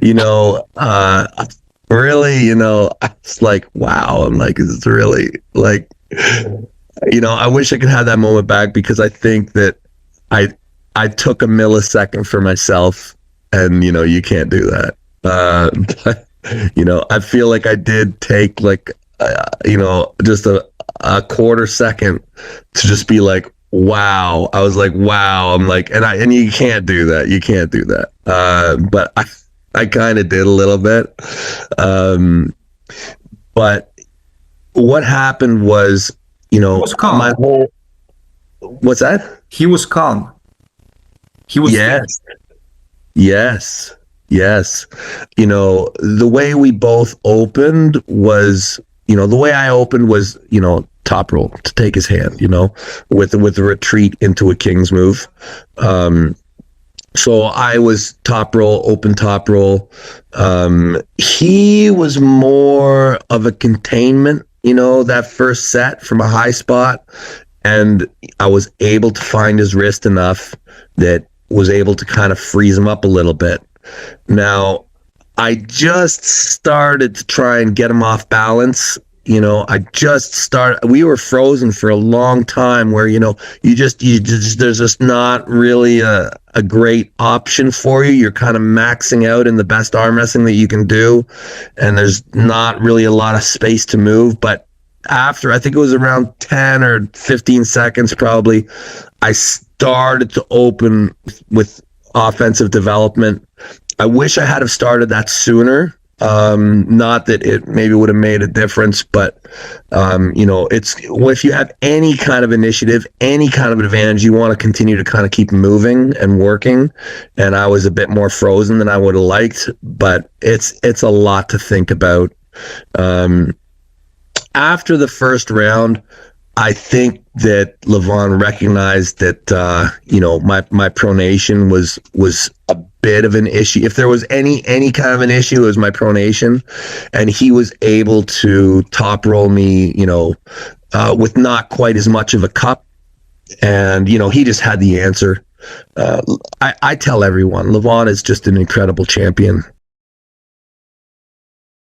you know, really, I was like, wow. I'm like, it's really like, I wish I could have that moment back because I think that I I took a millisecond for myself, and you can't do that. But I feel like I did take like just a quarter second to just be like, wow. I was like, wow. I'm like, and you can't do that. You can't do that. But I kind of did a little bit. Um, but what happened was, He was my calm. whole, what's that? He was calm. He was thinking. Yes, yes, yes. The way we both opened was, the way I opened was, top roll to take his hand, with a retreat into a king's move. So I was top roll, open top roll. He was more of a containment, that first set from a high spot. And I was able to find his wrist enough that was able to kind of freeze him up a little bit. Now, I just started to try and get him off balance. We were frozen for a long time where, there's just not really a great option for you. You're kind of maxing out in the best arm wrestling that you can do. And there's not really a lot of space to move. But after, I think it was around 10 or 15 seconds, probably, I started to open with offensive development. I wish I had have started that sooner. Not that it maybe would have made a difference, but it's if you have any kind of initiative, any kind of advantage, you want to continue to kind of keep moving and working. And I was a bit more frozen than I would have liked, but it's a lot to think about. After the first round, I think that Levan recognized that my pronation was a bit of an issue. If there was any kind of an issue, it was my pronation, and he was able to top roll me, with not quite as much of a cup, and he just had the answer. I tell everyone, Levan is just an incredible champion.